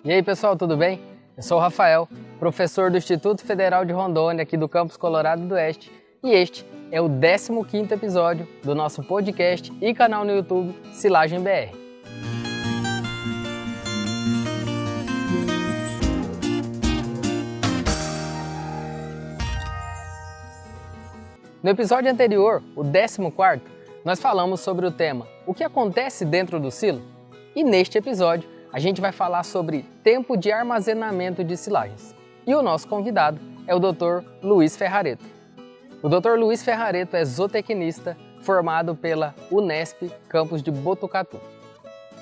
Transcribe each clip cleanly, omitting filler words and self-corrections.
E aí pessoal, tudo bem? Eu sou o Rafael, professor do Instituto Federal de Rondônia, aqui do Campus Colorado do Oeste, e este é o 15º episódio do nosso podcast e canal no YouTube Silagem BR. No episódio anterior, o 14º, nós falamos sobre o tema O que acontece dentro do silo? E neste episódio, a gente vai falar sobre tempo de armazenamento de silagens. E o nosso convidado é o Dr. Luiz Ferrareto. O Dr. Luiz Ferrareto é zootecnista formado pela Unesp, campus de Botucatu.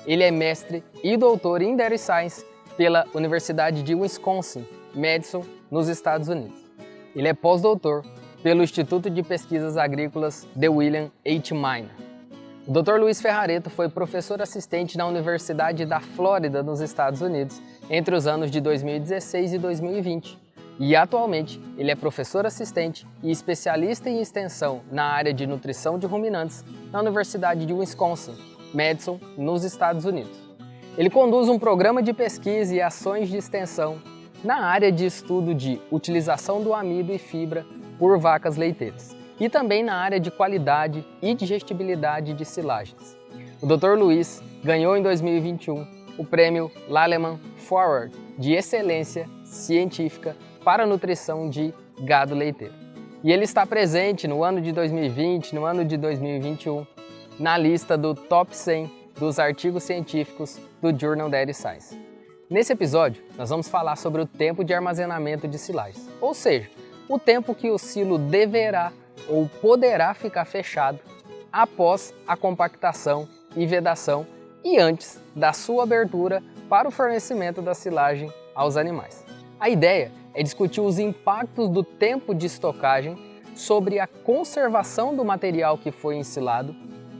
Ele é mestre e doutor em Dairy Science pela Universidade de Wisconsin, Madison, nos Estados Unidos. Ele é pós-doutor pelo Instituto de Pesquisas Agrícolas de William H. Minor. O Dr. Luiz Ferrareto foi professor assistente na Universidade da Flórida, nos Estados Unidos, entre os anos de 2016 e 2020. E atualmente ele é professor assistente e especialista em extensão na área de nutrição de ruminantes na Universidade de Wisconsin, Madison, nos Estados Unidos. Ele conduz um programa de pesquisa e ações de extensão na área de estudo de utilização do amido e fibra por vacas leiteiras, e também na área de qualidade e digestibilidade de silagens. O Dr. Luiz ganhou em 2021 o prêmio Lallemand Forward de Excelência Científica para a Nutrição de Gado Leiteiro. E ele está presente no ano de 2020, no ano de 2021, na lista do Top 100 dos artigos científicos do Journal Dairy Science. Nesse episódio, nós vamos falar sobre o tempo de armazenamento de silagens, ou seja, o tempo que o silo deverá ou poderá ficar fechado após a compactação e vedação e antes da sua abertura para o fornecimento da silagem aos animais. A ideia é discutir os impactos do tempo de estocagem sobre a conservação do material que foi ensilado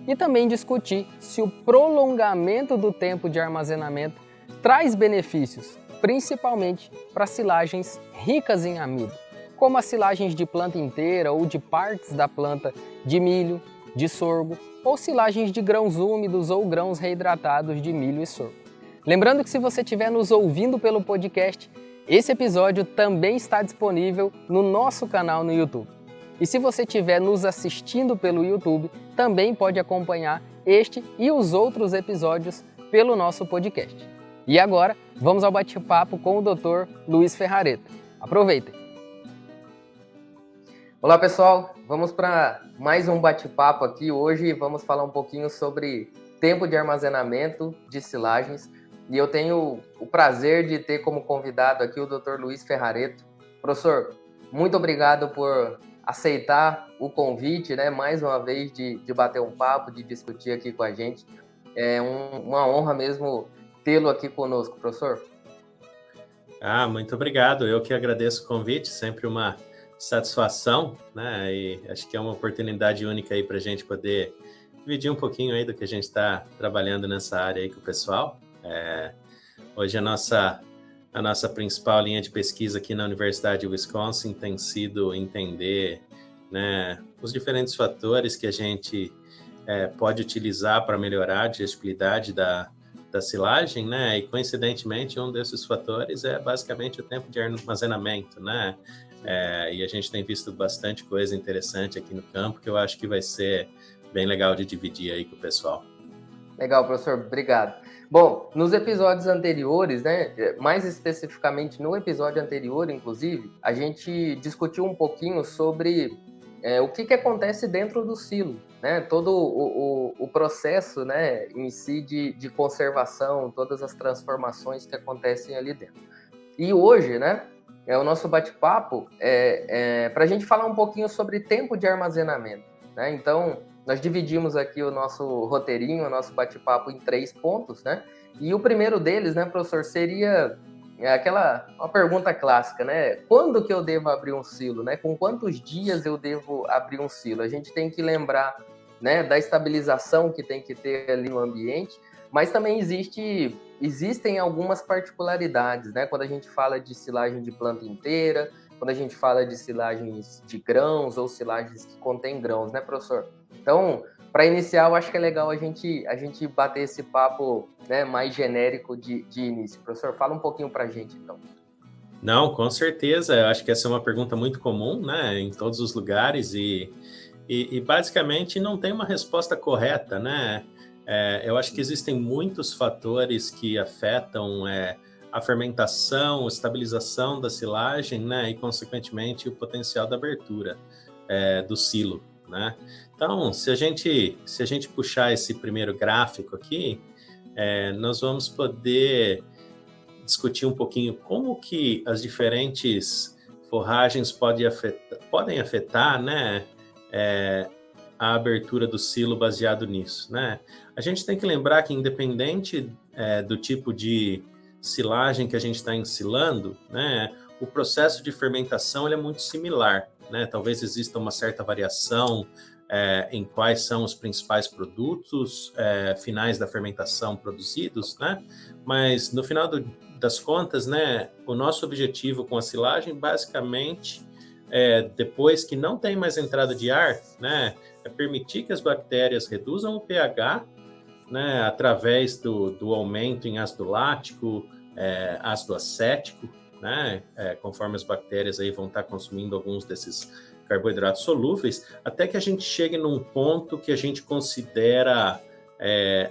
e também discutir se o prolongamento do tempo de armazenamento traz benefícios, principalmente para silagens ricas em amido, como as silagens de planta inteira ou de partes da planta de milho, de sorgo, ou silagens de grãos úmidos ou grãos reidratados de milho e sorgo. Lembrando que se você estiver nos ouvindo pelo podcast, esse episódio também está disponível no nosso canal no YouTube. E se você estiver nos assistindo pelo YouTube, também pode acompanhar este e os outros episódios pelo nosso podcast. E agora, vamos ao bate-papo com o Dr. Luiz Ferrareto. Aproveitem! Olá pessoal, vamos para mais um bate-papo aqui. Hoje vamos falar um pouquinho sobre tempo de armazenamento de silagens e eu tenho o prazer de ter como convidado aqui o Dr. Luiz Ferrareto. Professor, muito obrigado por aceitar o convite, né? Mais uma vez de bater um papo, de discutir aqui com a gente. É uma honra mesmo tê-lo aqui conosco, professor. Muito obrigado. Eu que agradeço o convite, sempre uma satisfação, né? E acho que é uma oportunidade única aí para a gente poder dividir um pouquinho aí do que a gente está trabalhando nessa área aí com o pessoal. Hoje a nossa principal linha de pesquisa aqui na Universidade de Wisconsin tem sido entender, né, os diferentes fatores que a gente pode utilizar para melhorar a digestibilidade da silagem, né? E coincidentemente um desses fatores é basicamente o tempo de armazenamento, né? E a gente tem visto bastante coisa interessante aqui no campo que eu acho que vai ser bem legal de dividir aí com o pessoal. Legal, professor, obrigado. Bom, nos episódios anteriores, né, mais especificamente no episódio anterior, inclusive, a gente discutiu um pouquinho sobre o que acontece dentro do silo, né? Todo o processo, né, em si de conservação, todas as transformações que acontecem ali dentro. E hoje, né, o nosso bate-papo para a gente falar um pouquinho sobre tempo de armazenamento, né? Então, nós dividimos aqui o nosso roteirinho, o nosso bate-papo em 3 pontos, né? E o primeiro deles, né, professor, seria uma pergunta clássica, né? Quando que eu devo abrir um silo, né? Com quantos dias eu devo abrir um silo? A gente tem que lembrar, né, da estabilização que tem que ter ali no ambiente, mas também existem algumas particularidades, né? Quando a gente fala de silagem de planta inteira, quando a gente fala de silagens de grãos ou silagens que contêm grãos, né, professor? Então, para iniciar, eu acho que é legal a gente bater esse papo, né, mais genérico de início. Professor, fala um pouquinho para a gente, então. Não, com certeza. Eu acho que essa é uma pergunta muito comum, né, em todos os lugares e basicamente não tem uma resposta correta, né? Eu acho que existem muitos fatores que afetam a fermentação, a estabilização da silagem, né, e consequentemente o potencial da abertura do silo, né? Então, se a gente puxar esse primeiro gráfico aqui, nós vamos poder discutir um pouquinho como que as diferentes forragens podem afetar, né, a abertura do silo baseado nisso, né? A gente tem que lembrar que independente do tipo de silagem que a gente está ensilando, né, o processo de fermentação ele é muito similar, né? Talvez exista uma certa variação em quais são os principais produtos finais da fermentação produzidos, né? Mas no final das contas, né, o nosso objetivo com a silagem, basicamente, depois que não tem mais entrada de ar, né, é permitir que as bactérias reduzam o pH, né, através do aumento em ácido lático, ácido acético, né, conforme as bactérias aí vão estar consumindo alguns desses carboidratos solúveis, até que a gente chegue num ponto que a gente considera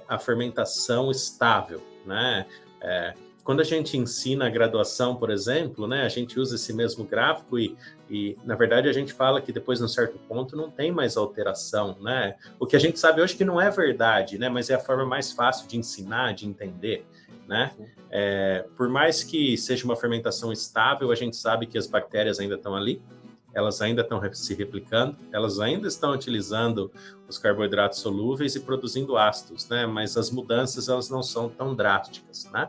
a fermentação estável, né? Quando a gente ensina a graduação, por exemplo, né, a gente usa esse mesmo gráfico e, na verdade, a gente fala que depois, num certo ponto, não tem mais alteração, né? O que a gente sabe hoje que não é verdade, né, mas é a forma mais fácil de ensinar, de entender, né? Por mais que seja uma fermentação estável, a gente sabe que as bactérias ainda estão ali, elas ainda estão se replicando, elas ainda estão utilizando os carboidratos solúveis e produzindo ácidos, né? Mas as mudanças, elas não são tão drásticas, né?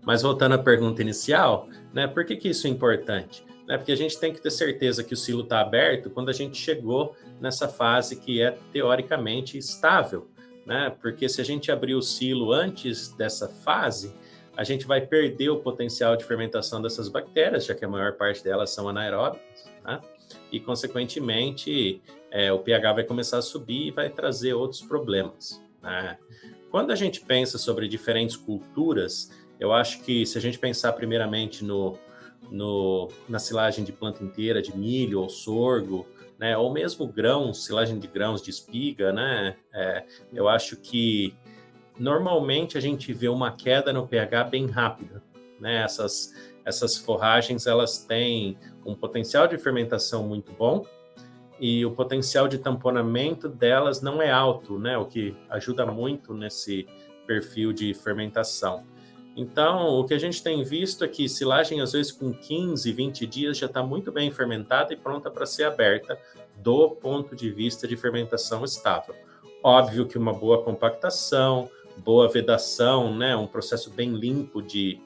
Mas voltando à pergunta inicial, né, por que isso é importante? Porque a gente tem que ter certeza que o silo está aberto quando a gente chegou nessa fase que é teoricamente estável, né? Porque se a gente abrir o silo antes dessa fase, a gente vai perder o potencial de fermentação dessas bactérias, já que a maior parte delas são anaeróbicas, né? E, consequentemente, o pH vai começar a subir e vai trazer outros problemas, né? Quando a gente pensa sobre diferentes culturas, eu acho que se a gente pensar primeiramente na silagem de planta inteira, de milho ou sorgo, né, ou mesmo grãos, silagem de grãos de espiga, né, eu acho que normalmente a gente vê uma queda no pH bem rápida, né? Essas forragens, elas têm um potencial de fermentação muito bom e o potencial de tamponamento delas não é alto, né? O que ajuda muito nesse perfil de fermentação. Então, o que a gente tem visto é que silagem, às vezes, com 15, 20 dias, já está muito bem fermentada e pronta para ser aberta do ponto de vista de fermentação estável. Óbvio que uma boa compactação, boa vedação, né, um processo bem limpo de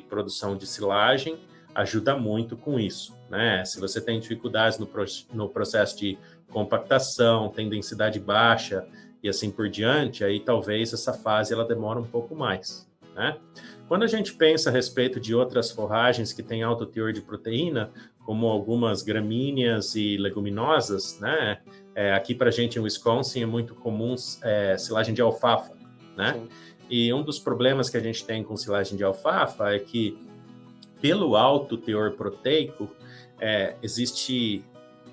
produção de silagem ajuda muito com isso, né? Se você tem dificuldades no processo de compactação, tem densidade baixa e assim por diante, aí talvez essa fase ela demora um pouco mais, né? Quando a gente pensa a respeito de outras forragens que têm alto teor de proteína, como algumas gramíneas e leguminosas, né? Aqui para a gente em Wisconsin é muito comum silagem de alfafa, né? Sim. E um dos problemas que a gente tem com silagem de alfafa é que, pelo alto teor proteico, existe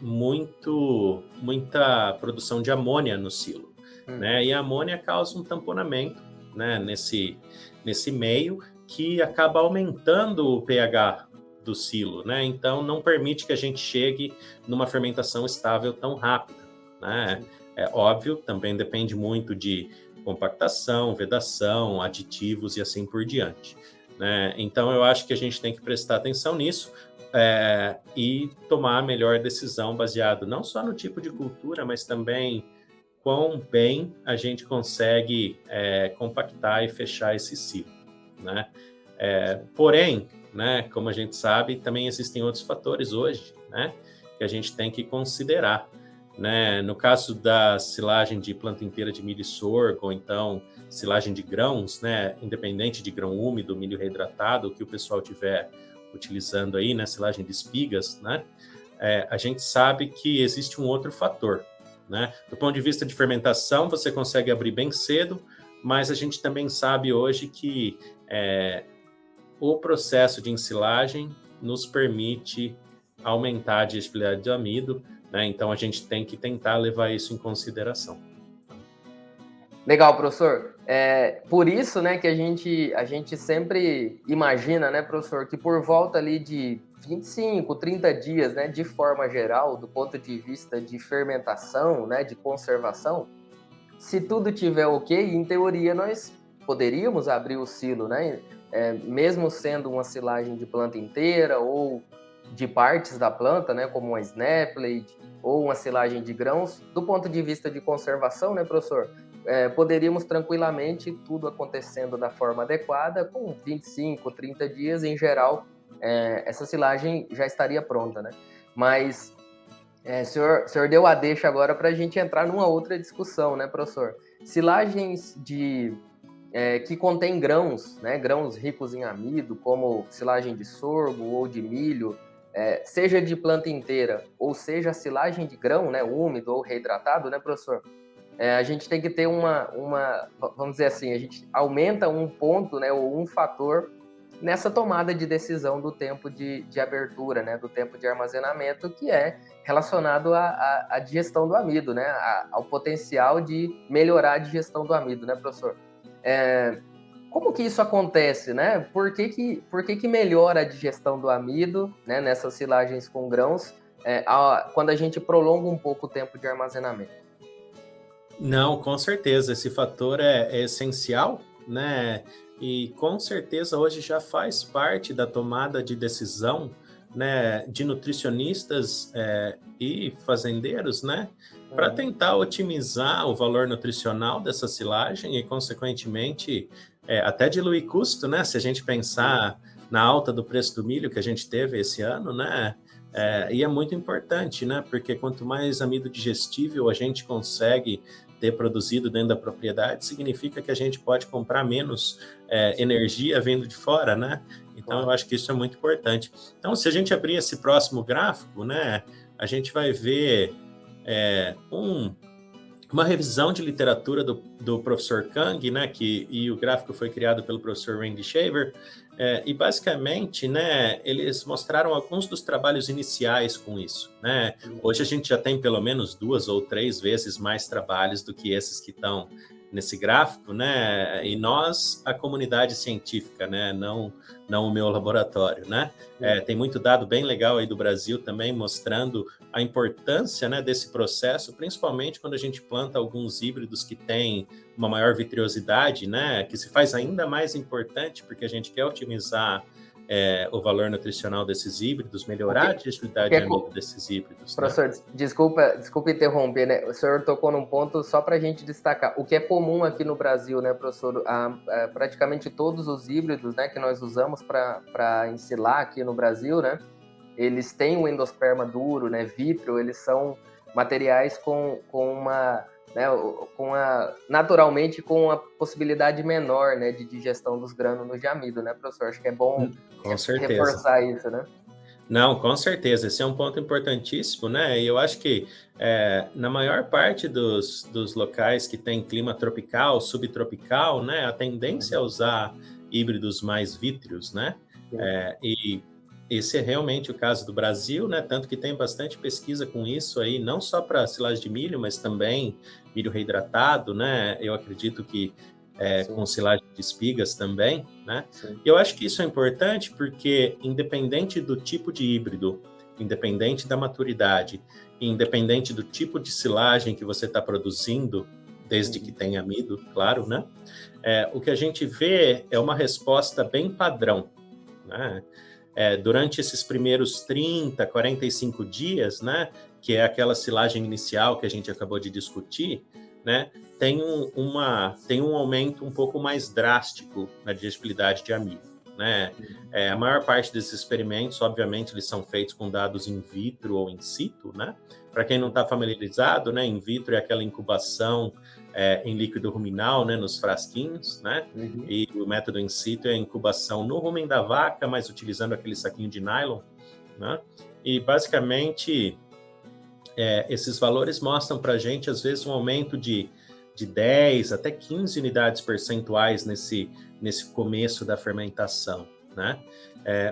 muita produção de amônia no silo, né? E a amônia causa um tamponamento, né, nesse meio que acaba aumentando o pH do silo, né? Então não permite que a gente chegue numa fermentação estável tão rápida, né? É óbvio, também depende muito de compactação, vedação, aditivos e assim por diante, né? Então eu acho que a gente tem que prestar atenção nisso e tomar a melhor decisão baseado não só no tipo de cultura, mas também quão bem a gente consegue compactar e fechar esse silo, né? Porém, né, como a gente sabe, também existem outros fatores hoje, né, que a gente tem que considerar, né? No caso da silagem de planta inteira de milho e sorgo, ou então silagem de grãos, né, independente de grão úmido, milho reidratado, o que o pessoal tiver utilizando aí, né, silagem de espigas, né, a gente sabe que existe um outro fator, né? Do ponto de vista de fermentação, você consegue abrir bem cedo, mas a gente também sabe hoje que o processo de ensilagem nos permite aumentar a digestibilidade do amido, né? Então a gente tem que tentar levar isso em consideração. Legal, professor. Por isso, né, que a gente sempre imagina, né, professor, que por volta ali de 25, 30 dias, né, de forma geral, do ponto de vista de fermentação, né, de conservação, se tudo tiver ok, em teoria nós poderíamos abrir o silo, né, mesmo sendo uma silagem de planta inteira ou de partes da planta, né, como uma snaplade ou uma silagem de grãos, do ponto de vista de conservação, né, professor? Poderíamos tranquilamente, tudo acontecendo da forma adequada, com 25, 30 dias, em geral, essa silagem já estaria pronta, né? Mas o senhor deu a deixa agora para a gente entrar numa outra discussão, né, professor? Silagens que contém grãos, né, grãos ricos em amido, como silagem de sorgo ou de milho, seja de planta inteira, ou seja silagem de grão, né, úmido ou reidratado, né, professor? A gente tem que ter vamos dizer assim, a gente aumenta um ponto, né, ou um fator nessa tomada de decisão do tempo de abertura, né, do tempo de armazenamento, que é relacionado à digestão do amido, né, ao potencial de melhorar a digestão do amido, né, professor? Como que isso acontece, né? Por que melhora a digestão do amido, né, nessas silagens com grãos, quando a gente prolonga um pouco o tempo de armazenamento? Não, com certeza, esse fator é essencial, né? E com certeza hoje já faz parte da tomada de decisão, né, de nutricionistas e fazendeiros, né, para tentar otimizar o valor nutricional dessa silagem e, consequentemente, até diluir custo, né? Se a gente pensar na alta do preço do milho que a gente teve esse ano, né? E é muito importante, né? Porque quanto mais amido digestível a gente consegue ter produzido dentro da propriedade, significa que a gente pode comprar menos energia vindo de fora, né? Então, eu acho que isso é muito importante. Então, se a gente abrir esse próximo gráfico, né, a gente vai ver uma revisão de literatura do professor Kang, né, e o gráfico foi criado pelo professor Randy Shaver, e basicamente, né, eles mostraram alguns dos trabalhos iniciais com isso, né? Hoje a gente já tem pelo menos 2 ou 3 vezes mais trabalhos do que esses que estão nesse gráfico, né? E nós, a comunidade científica, né? Não o meu laboratório, né? Tem muito dado bem legal aí do Brasil também, mostrando a importância, né, desse processo, principalmente quando a gente planta alguns híbridos que têm uma maior vitriosidade, né? Que se faz ainda mais importante, porque a gente quer otimizar o valor nutricional desses híbridos, melhorar a digestibilidade de amido desses híbridos. Professor, né? desculpa interromper, né? O senhor tocou num ponto só para a gente destacar. O que é comum aqui no Brasil, né, professor? Praticamente todos os híbridos, né, que nós usamos para ensilar aqui no Brasil, né? Eles têm um endosperma duro, né, vítreo, eles são materiais com uma... Né, naturalmente com uma possibilidade menor, né, de digestão dos grânulos de amido, né, professor? Acho que é bom reforçar isso, né? Não, com certeza, esse é um ponto importantíssimo, né? E eu acho que na maior parte dos locais que tem clima tropical, subtropical, né, a tendência é usar híbridos mais vítreos, né? E esse é realmente o caso do Brasil, né? Tanto que tem bastante pesquisa com isso aí, não só para silagem de milho, mas também milho reidratado, né? Eu acredito que com silagem de espigas também, né? E eu acho que isso é importante porque, independente do tipo de híbrido, independente da maturidade, independente do tipo de silagem que você está produzindo, desde que tenha amido, claro, né? O que a gente vê é uma resposta bem padrão, né? Durante esses primeiros 30, 45 dias, né, que é aquela silagem inicial que a gente acabou de discutir, né, tem um aumento um pouco mais drástico na digestibilidade de amido, né? A maior parte desses experimentos, obviamente, eles são feitos com dados in vitro ou in situ, né? Para quem não está familiarizado, né, in vitro é aquela incubação em líquido ruminal, né, nos frasquinhos, né? E o método in situ é a incubação no rumen da vaca, mas utilizando aquele saquinho de nylon, né? E basicamente esses valores mostram para a gente, às vezes, um aumento de 10 até 15 unidades percentuais nesse começo da fermentação, né?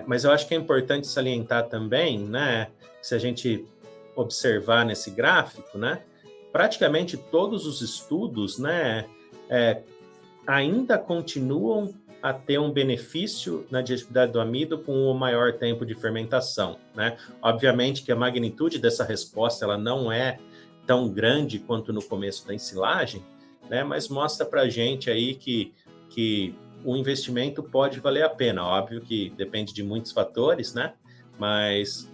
Mas eu acho que é importante salientar também, né, se a gente observar nesse gráfico, né, praticamente todos os estudos, né, ainda continuam a ter um benefício na digestibilidade do amido com o maior tempo de fermentação, né? Obviamente que a magnitude dessa resposta ela não é tão grande quanto no começo da ensilagem, né? Mas mostra para a gente aí que o investimento pode valer a pena. Óbvio que depende de muitos fatores, né? Mas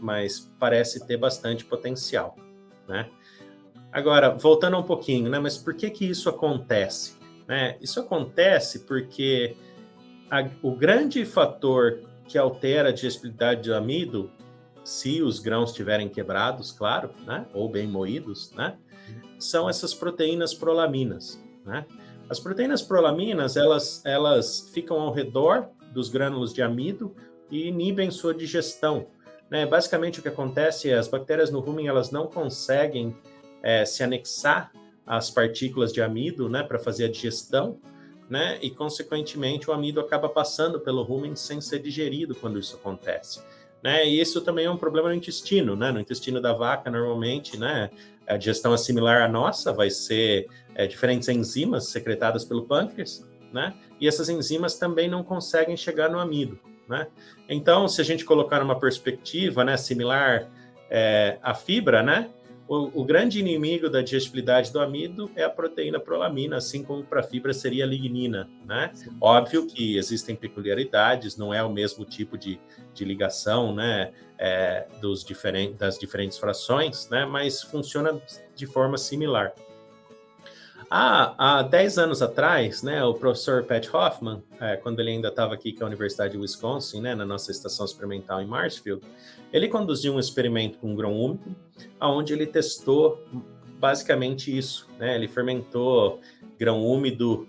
parece ter bastante potencial, né? Agora, voltando um pouquinho, né? Mas por que isso acontece? Né? Isso acontece porque o grande fator que altera a digestibilidade do amido, se os grãos estiverem quebrados, claro, né? Ou bem moídos, né? São essas proteínas prolaminas, né? As proteínas prolaminas, elas ficam ao redor dos grânulos de amido e inibem sua digestão, né? Basicamente, o que acontece é as bactérias no rumen, elas não conseguem se anexar às partículas de amido, né, para fazer a digestão, né? E, consequentemente, o amido acaba passando pelo rumen sem ser digerido quando isso acontece, né? E isso também é um problema no intestino, né? No intestino da vaca, normalmente, né, a digestão é similar à nossa, vai ser diferentes enzimas secretadas pelo pâncreas, né? E essas enzimas também não conseguem chegar no amido, né? Então, se a gente colocar uma perspectiva, né, similar à fibra, né? O grande inimigo da digestibilidade do amido é a proteína prolamina, assim como para a fibra seria a lignina, né? Óbvio que existem peculiaridades, não é o mesmo tipo de ligação, né, das diferentes frações, né, mas funciona de forma similar. Há 10 anos atrás, né, o professor Pat Hoffman, quando ele ainda estava aqui com a Universidade de Wisconsin, né, na nossa estação experimental em Marshfield, ele conduziu um experimento com grão úmido, onde ele testou basicamente isso, né? Ele fermentou grão úmido.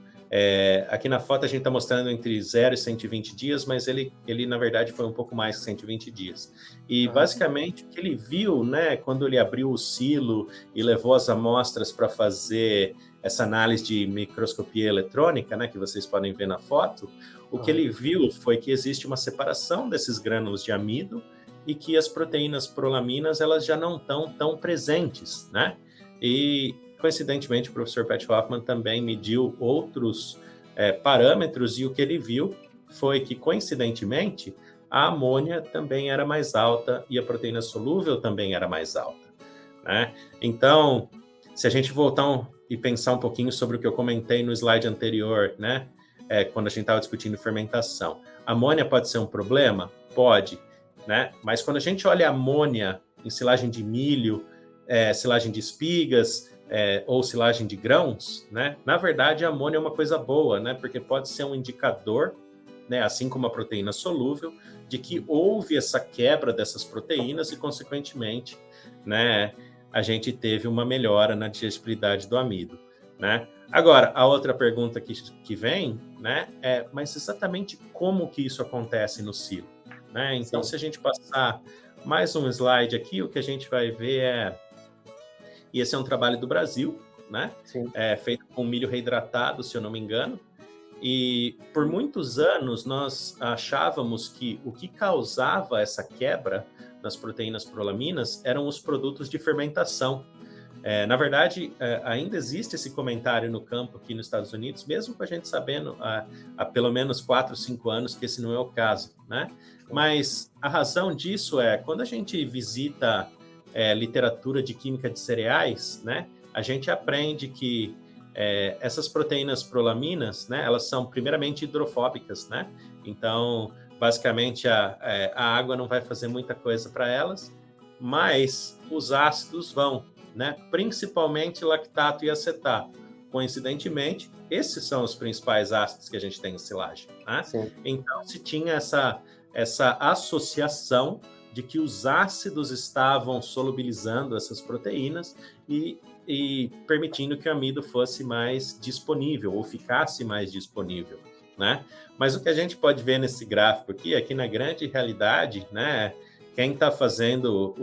Aqui na foto a gente está mostrando entre 0 e 120 dias, mas ele na verdade foi um pouco mais que 120 dias. E basicamente o que ele viu, né, quando ele abriu o silo e levou as amostras para fazer essa análise de microscopia eletrônica, né, que vocês podem ver na foto, o que ele viu foi que existe uma separação desses grânulos de amido e que as proteínas prolaminas elas já não estão tão presentes, né? E coincidentemente, o professor Pat Hoffman também mediu outros parâmetros e o que ele viu foi que, coincidentemente, a amônia também era mais alta e a proteína solúvel também era mais alta, né? Então, se a gente voltar e pensar um pouquinho sobre o que eu comentei no slide anterior, né? Quando a gente estava discutindo fermentação, a amônia pode ser um problema? Pode, né? Mas quando a gente olha a amônia em silagem de milho, silagem de espigas, ou silagem de grãos, né? Na verdade, a amônia é uma coisa boa, né? Porque pode ser um indicador, né? Assim como a proteína solúvel, de que houve essa quebra dessas proteínas e, consequentemente, né? A gente teve uma melhora na digestibilidade do amido, né? Agora, a outra pergunta que vem, né? Mas exatamente como que isso acontece no silo, né? Então, se a gente passar mais um slide aqui, o que a gente vai ver e esse é um trabalho do Brasil, né? Feito com milho reidratado, se eu não me engano. E por muitos anos nós achávamos que o que causava essa quebra nas proteínas prolaminas eram os produtos de fermentação. Na verdade, ainda existe esse comentário no campo aqui nos Estados Unidos, mesmo com a gente sabendo há pelo menos 4, 5 anos que esse não é o caso, né? Mas a razão disso quando a gente visita literatura de química de cereais, né, a gente aprende que essas proteínas prolaminas, né, elas são primeiramente hidrofóbicas, né? Então, basicamente, a água não vai fazer muita coisa para elas, mas os ácidos vão, né? Principalmente lactato e acetato. Coincidentemente, esses são os principais ácidos que a gente tem em silagem, né? Então, se tinha essa associação de que os ácidos estavam solubilizando essas proteínas e permitindo que o amido fosse mais disponível ou ficasse mais disponível, né? Mas o que a gente pode ver nesse gráfico aqui é que na grande realidade, né, quem está fazendo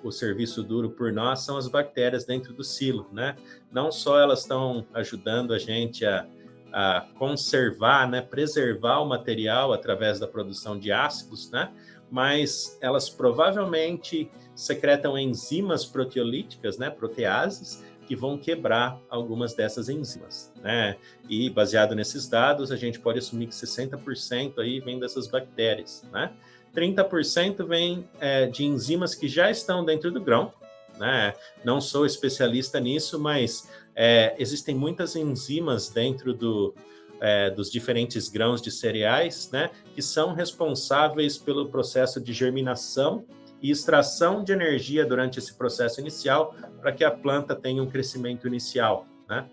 o serviço duro por nós são as bactérias dentro do silo, né? Não só elas estão ajudando a gente a conservar, né, preservar o material através da produção de ácidos, né? Mas elas provavelmente secretam enzimas proteolíticas, né, proteases, que vão quebrar algumas dessas enzimas, né? E baseado nesses dados, a gente pode assumir que 60% aí vem dessas bactérias, né? 30% vem de enzimas que já estão dentro do grão, né? Não sou especialista nisso, mas existem muitas enzimas dentro dos diferentes grãos de cereais, né? Que são responsáveis pelo processo de germinação e extração de energia durante esse processo inicial para que a planta tenha um crescimento inicial, né?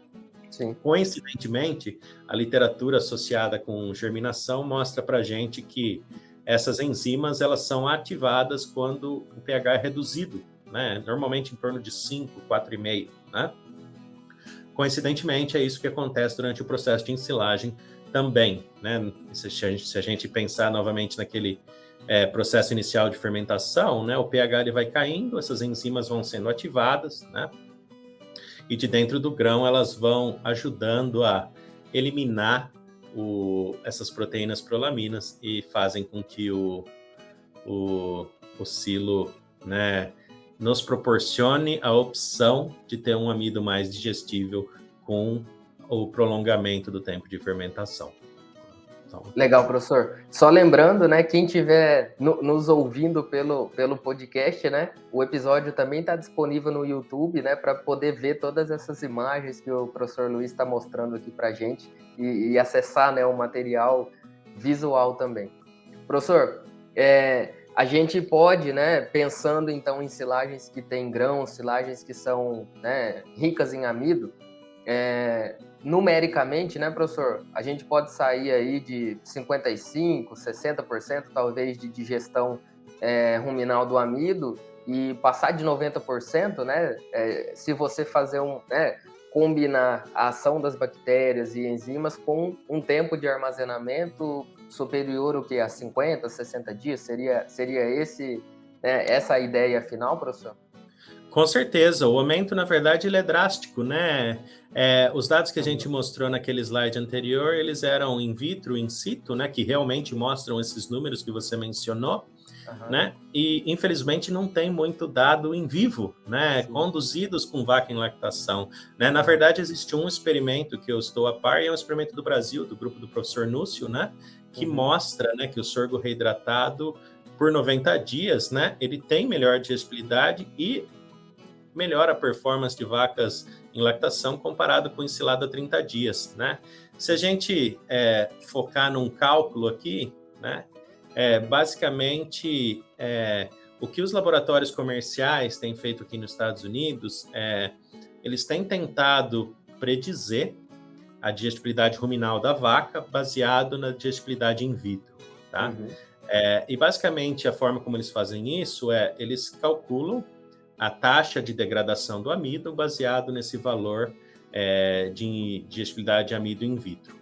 Sim. Coincidentemente, a literatura associada com germinação mostra para a gente que essas enzimas elas são ativadas quando o pH é reduzido, né? Normalmente em torno de 5, 4,5, né? Coincidentemente, é isso que acontece durante o processo de ensilagem também, né? Se a gente pensar novamente naquele processo inicial de fermentação, né? O pH ele vai caindo, essas enzimas vão sendo ativadas, né? E de dentro do grão elas vão ajudando a eliminar essas proteínas prolaminas e fazem com que o silo, né, nos proporcione a opção de ter um amido mais digestível com o prolongamento do tempo de fermentação. Então... Legal, professor. Só lembrando, né, quem estiver nos ouvindo pelo podcast, né, o episódio também está disponível no YouTube, né, para poder ver todas essas imagens que o professor Luiz está mostrando aqui para a gente e acessar, né, o material visual também. Professor, a gente pode, né, pensando então em silagens que têm grãos, silagens que são, né, ricas em amido, numericamente, né, professor, a gente pode sair aí de 55%, 60% talvez de digestão ruminal do amido e passar de 90%, né, se você fazer combinar a ação das bactérias e enzimas com um tempo de armazenamento superior ao que a 50, 60 dias, seria essa a ideia final, professor? Com certeza, o aumento, na verdade, ele é drástico, né? Os dados que a gente mostrou naquele slide anterior, eles eram in vitro, in situ, né? Que realmente mostram esses números que você mencionou, né? E, infelizmente, não tem muito dado em vivo, né? Sim. Conduzidos com vaca em lactação, né? Na verdade, existe um experimento que eu estou a par, e é um experimento do Brasil, do grupo do professor Núcio, né? Que mostra, né, que o sorgo reidratado, por 90 dias, né? Ele tem melhor digestibilidade e melhora a performance de vacas em lactação comparado com ensilada a 30 dias, né? Se a gente focar num cálculo aqui, né? Basicamente, o que os laboratórios comerciais têm feito aqui nos Estados Unidos, eles têm tentado predizer a digestibilidade ruminal da vaca baseado na digestibilidade in vitro, tá? E basicamente a forma como eles fazem isso eles calculam a taxa de degradação do amido baseado nesse valor de digestibilidade de amido in vitro.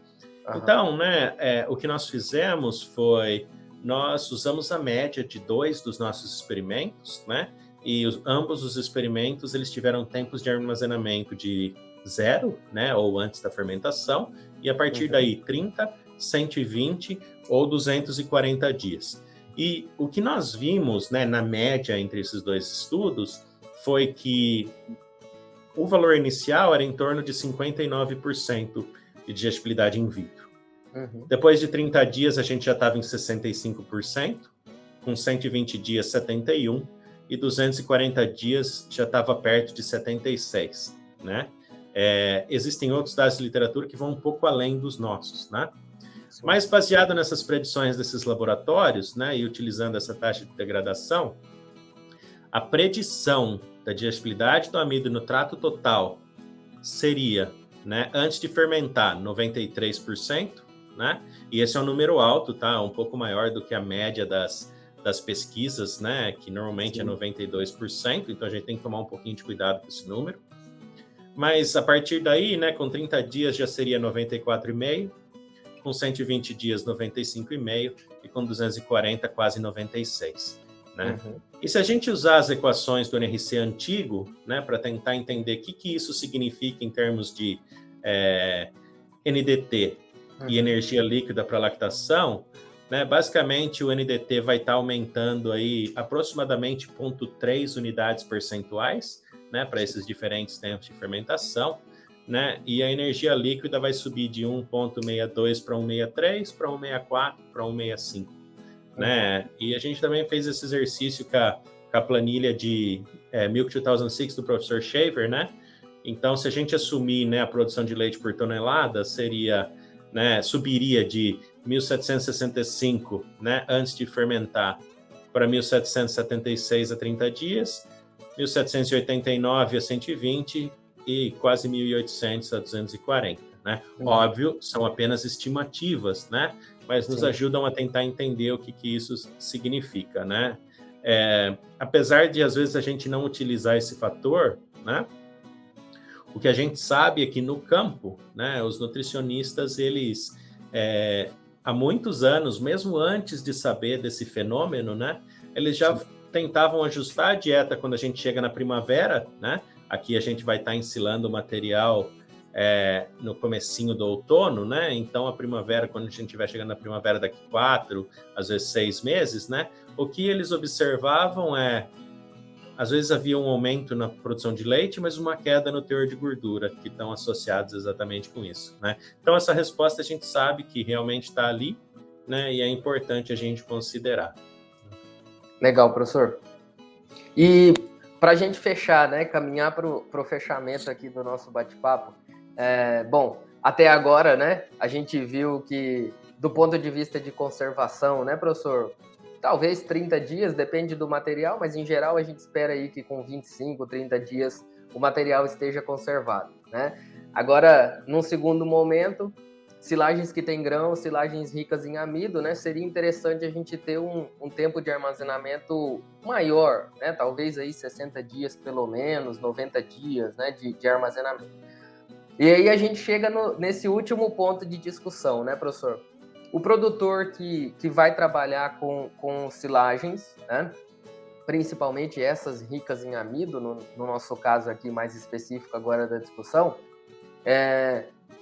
Então, né, o que nós fizemos foi, nós usamos a média de 2 dos nossos experimentos, né, e ambos os experimentos eles tiveram tempos de armazenamento de 0, né, ou antes da fermentação, e a partir daí 30, 120 ou 240 dias. E o que nós vimos, né, na média entre esses dois estudos foi que o valor inicial era em torno de 59% de digestibilidade in vitro. Depois de 30 dias, a gente já estava em 65%, com 120 dias, 71%, e 240 dias já estava perto de 76%, né? Existem outros dados de literatura que vão um pouco além dos nossos, né? Mas baseado nessas predições desses laboratórios, né, e utilizando essa taxa de degradação, a predição da digestibilidade do amido no trato total seria, né, antes de fermentar, 93%, né? E esse é um número alto, tá? Um pouco maior do que a média das pesquisas, né? Que normalmente é 92%, então a gente tem que tomar um pouquinho de cuidado com esse número. Mas a partir daí, né, com 30 dias já seria 94,5%, com 120 dias 95,5% e com 240 quase 96%. né? E se a gente usar as equações do NRC antigo, né, para tentar entender o que isso significa em termos de NDT e energia líquida para lactação, né, basicamente o NDT vai estar aumentando aí aproximadamente 0,3 unidades percentuais, né, para esses diferentes tempos de fermentação, né, e a energia líquida vai subir de 1,62 para 1,63, para 1,64, para 1,65. Né? E a gente também fez esse exercício com a planilha de Milk 2006 do professor Shaver, né? Então, se a gente assumir, né, a produção de leite por tonelada, seria, né, subiria de 1.765, né, antes de fermentar, para 1.776 a 30 dias, 1.789 a 120 e quase 1.800 a 240, né? Óbvio, são apenas estimativas, né? Mas nos ajudam a tentar entender o que isso significa, né? Apesar de, às vezes, a gente não utilizar esse fator, né? O que a gente sabe é que no campo, né, os nutricionistas, eles, há muitos anos, mesmo antes de saber desse fenômeno, né, eles já tentavam ajustar a dieta quando a gente chega na primavera, né? Aqui a gente vai estar ensilando o material no comecinho do outono, né? Então a primavera, quando a gente estiver chegando na primavera daqui 4, às vezes 6 meses, né? O que eles observavam às vezes havia um aumento na produção de leite, mas uma queda no teor de gordura, que estão associados exatamente com isso, né? Então essa resposta a gente sabe que realmente está ali, né? E é importante a gente considerar. Legal, professor. E para a gente fechar, né? Caminhar para o fechamento aqui do nosso bate-papo. Bom, até agora, né? A gente viu que, do ponto de vista de conservação, né, professor? Talvez 30 dias, depende do material, mas em geral a gente espera aí que com 25, 30 dias o material esteja conservado, né? Agora, num segundo momento, silagens que têm grão, silagens ricas em amido, né? Seria interessante a gente ter um tempo de armazenamento maior, né? Talvez aí 60 dias pelo menos, 90 dias, né, de armazenamento. E aí a gente chega nesse último ponto de discussão, né, professor? O produtor que vai trabalhar com silagens, né, principalmente essas ricas em amido, no nosso caso aqui mais específico agora da discussão,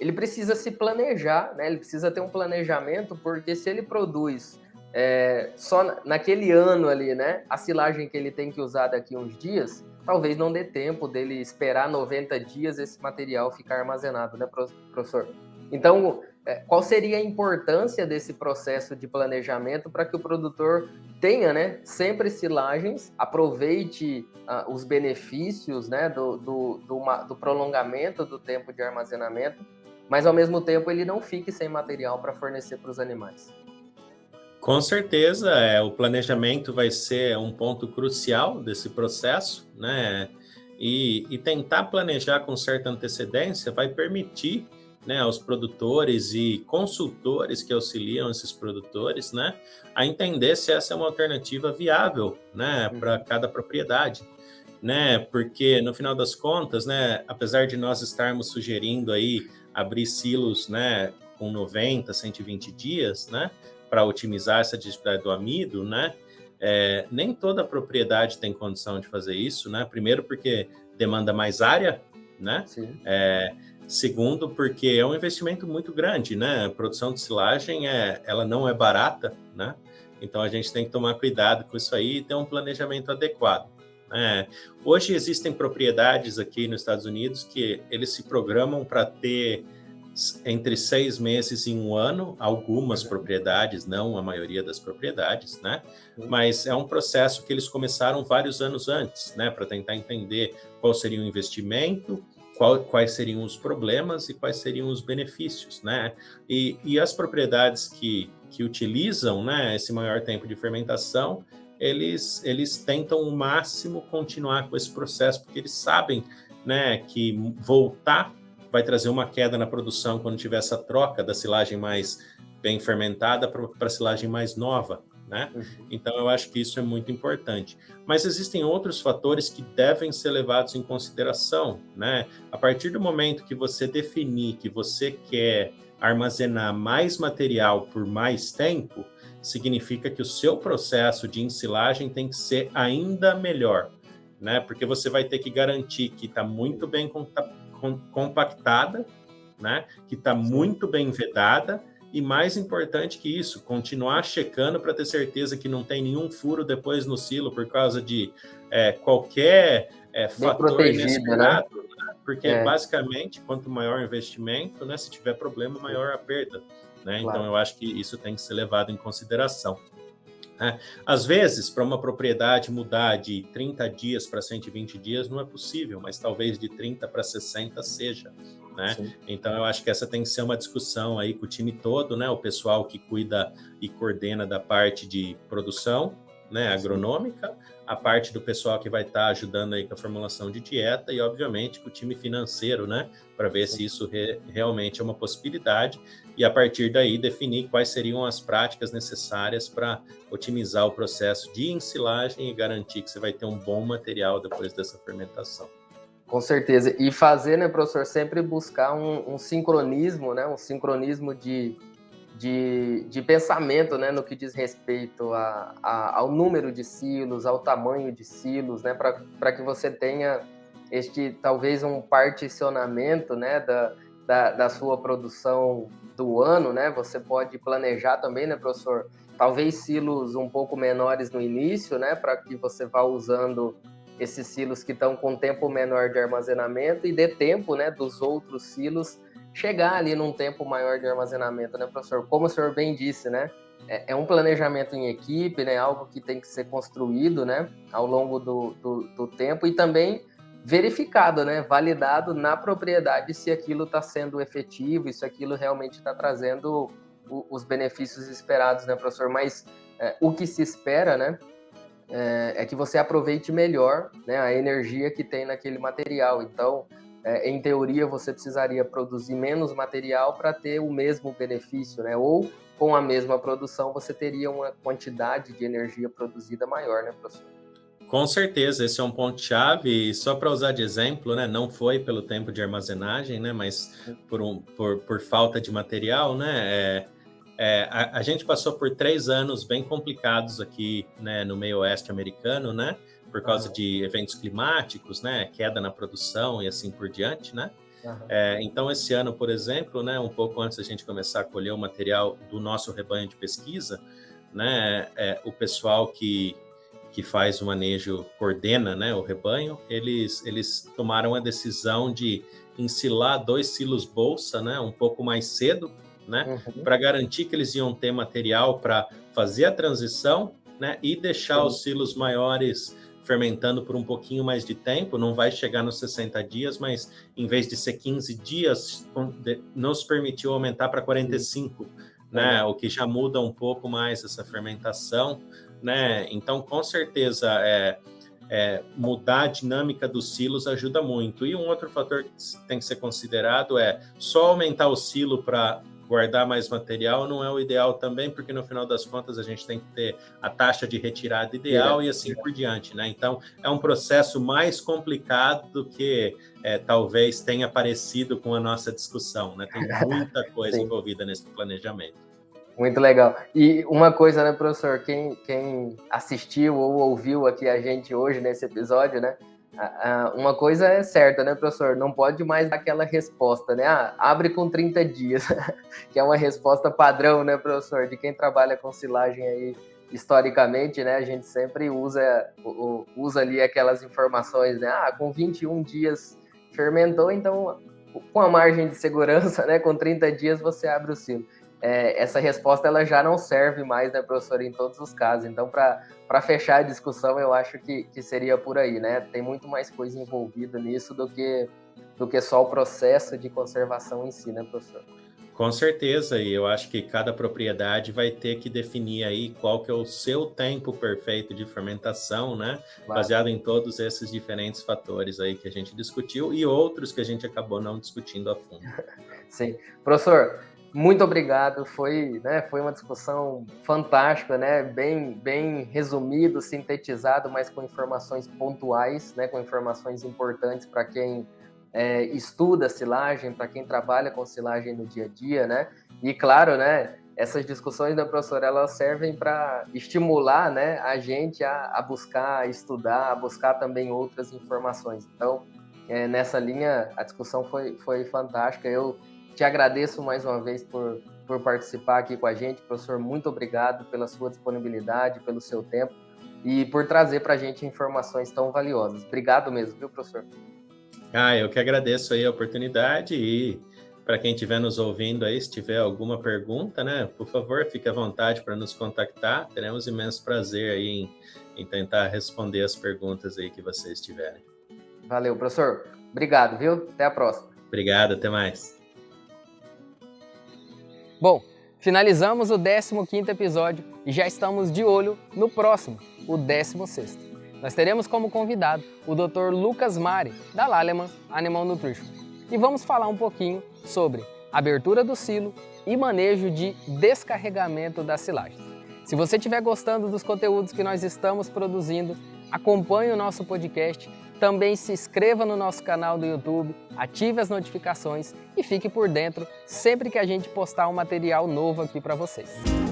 ele precisa se planejar, né, ele precisa ter um planejamento, porque se ele produz só naquele ano ali, né, a silagem que ele tem que usar daqui uns dias, talvez não dê tempo dele esperar 90 dias esse material ficar armazenado, né, professor? Então, qual seria a importância desse processo de planejamento para que o produtor tenha, né, sempre silagens, aproveite os benefícios, né, do prolongamento do tempo de armazenamento, mas ao mesmo tempo ele não fique sem material para fornecer para os animais? Com certeza, o planejamento vai ser um ponto crucial desse processo, né? E tentar planejar com certa antecedência vai permitir, né, aos produtores e consultores que auxiliam esses produtores, né, a entender se essa é uma alternativa viável, né, para cada propriedade, né? Porque no final das contas, né, apesar de nós estarmos sugerindo aí abrir silos, né, com 90, 120 dias, né, para otimizar essa digestibilidade do amido, né? Nem toda propriedade tem condição de fazer isso, né? Primeiro, porque demanda mais área, né? Sim. Segundo, porque é um investimento muito grande, né? A produção de silagem ela não é barata, né? Então a gente tem que tomar cuidado com isso aí e ter um planejamento adequado. Hoje existem propriedades aqui nos Estados Unidos que eles se programam para ter entre 6 meses e 1 ano, algumas propriedades, não a maioria das propriedades, né? Mas é um processo que eles começaram vários anos antes, né? Para tentar entender qual seria o investimento, quais seriam os problemas e quais seriam os benefícios, né? E as propriedades que utilizam, né, esse maior tempo de fermentação, eles tentam o máximo continuar com esse processo, porque eles sabem, né, que voltar vai trazer uma queda na produção quando tiver essa troca da silagem mais bem fermentada para a silagem mais nova, né? Então, eu acho que isso é muito importante. Mas existem outros fatores que devem ser levados em consideração, né? A partir do momento que você definir que você quer armazenar mais material por mais tempo, significa que o seu processo de ensilagem tem que ser ainda melhor, né? Porque você vai ter que garantir que está muito bem compactada, né? Que está muito bem vedada, e mais importante que isso, continuar checando para ter certeza que não tem nenhum furo depois no silo por causa de qualquer fator inesperado, né? Porque basicamente, quanto maior o investimento, né? Se tiver problema, maior a perda, né? Claro. Então eu acho que isso tem que ser levado em consideração. Às vezes, para uma propriedade mudar de 30 dias para 120 dias não é possível, mas talvez de 30 para 60 seja, né? Então, eu acho que essa tem que ser uma discussão aí com o time todo, né? O pessoal que cuida e coordena da parte de produção, né, agronômica, a parte do pessoal que vai estar ajudando aí com a formulação de dieta e, obviamente, com o time financeiro, né, para ver se isso realmente é uma possibilidade e, a partir daí, definir quais seriam as práticas necessárias para otimizar o processo de ensilagem e garantir que você vai ter um bom material depois dessa fermentação. Com certeza. E fazer, né, professor, sempre buscar um sincronismo, né, um sincronismo de pensamento, né, no que diz respeito ao número de silos, ao tamanho de silos, né, para que você tenha talvez um particionamento, né, da sua produção do ano, né? Você pode planejar também, né, professor? Talvez silos um pouco menores no início, né, para que você vá usando esses silos que estão com tempo menor de armazenamento e dê tempo, né, dos outros silos chegar ali num tempo maior de armazenamento, né, professor? Como o senhor bem disse, né? É um planejamento em equipe, né? Algo que tem que ser construído, né? Ao longo do tempo e também verificado, né? Validado na propriedade se aquilo está sendo efetivo e se aquilo realmente está trazendo os benefícios esperados, né, professor? Mas o que se espera, né? É que você aproveite melhor, né, a energia que tem naquele material. Então, em teoria, você precisaria produzir menos material para ter o mesmo benefício, né? Ou, com a mesma produção, você teria uma quantidade de energia produzida maior, né, professor? Com certeza, esse é um ponto-chave, e só para usar de exemplo, né, não foi pelo tempo de armazenagem, né, mas por falta de material, né, a gente passou por 3 anos bem complicados aqui, né, no meio oeste americano, né, por causa de eventos climáticos, né, queda na produção e assim por diante, né. Então, esse ano, por exemplo, né, um pouco antes da gente começar a colher o material do nosso rebanho de pesquisa, né, o pessoal que faz o manejo, coordena, né, o rebanho, eles tomaram a decisão de ensilar 2 silos bolsa, né, um pouco mais cedo, né, para garantir que eles iam ter material para fazer a transição, né, e deixar os silos maiores fermentando por um pouquinho mais de tempo. Não vai chegar nos 60 dias, mas em vez de ser 15 dias, nos permitiu aumentar para 45, né, o que já muda um pouco mais essa fermentação, né? Então, com certeza, mudar a dinâmica dos silos ajuda muito. E um outro fator que tem que ser considerado é só aumentar o silo para guardar mais material não é o ideal também, porque no final das contas a gente tem que ter a taxa de retirada ideal e assim por diante, né? Então, é um processo mais complicado do que talvez tenha parecido com a nossa discussão, né? Tem muita coisa envolvida nesse planejamento. Muito legal. E uma coisa, né, professor, quem assistiu ou ouviu aqui a gente hoje nesse episódio, né, uma coisa é certa, né, professor, não pode mais dar aquela resposta, né, abre com 30 dias, que é uma resposta padrão, né, professor, de quem trabalha com silagem aí, historicamente, né, a gente sempre usa ali aquelas informações, né, com 21 dias fermentou, então, com a margem de segurança, né, com 30 dias você abre o silo. Essa resposta ela já não serve mais, né, professor, em todos os casos. Então, para fechar a discussão, eu acho que seria por aí, né? Tem muito mais coisa envolvida nisso do que só o processo de conservação em si, né, professor? Com certeza, e eu acho que cada propriedade vai ter que definir aí qual que é o seu tempo perfeito de fermentação, né? Claro. Baseado em todos esses diferentes fatores aí que a gente discutiu e outros que a gente acabou não discutindo a fundo. Sim. Professor, muito obrigado, foi uma discussão fantástica, né? Bem resumido, sintetizado, mas com informações pontuais, né? Com informações importantes para quem estuda silagem, para quem trabalha com silagem no dia a dia, né? E claro, né? essas discussões, né, professor, elas servem para estimular, né, a gente a buscar, a estudar, a buscar também outras informações. Então, nessa linha, a discussão foi fantástica. Eu te agradeço mais uma vez por participar aqui com a gente. Professor, muito obrigado pela sua disponibilidade, pelo seu tempo e por trazer para a gente informações tão valiosas. Obrigado mesmo, viu, professor? Eu que agradeço aí a oportunidade e para quem estiver nos ouvindo aí, se tiver alguma pergunta, né, por favor, fique à vontade para nos contactar. Teremos imenso prazer aí em tentar responder as perguntas aí que vocês tiverem. Valeu, professor. Obrigado, viu? Até a próxima. Obrigado, até mais. Bom, finalizamos o 15º episódio e já estamos de olho no próximo, o 16º. Nós teremos como convidado o Dr. Lucas Mari, da Lallemand Animal Nutrition. E vamos falar um pouquinho sobre abertura do silo e manejo de descarregamento das silagens. Se você estiver gostando dos conteúdos que nós estamos produzindo, acompanhe o nosso podcast, também se inscreva no nosso canal do YouTube, ative as notificações e fique por dentro sempre que a gente postar um material novo aqui para vocês.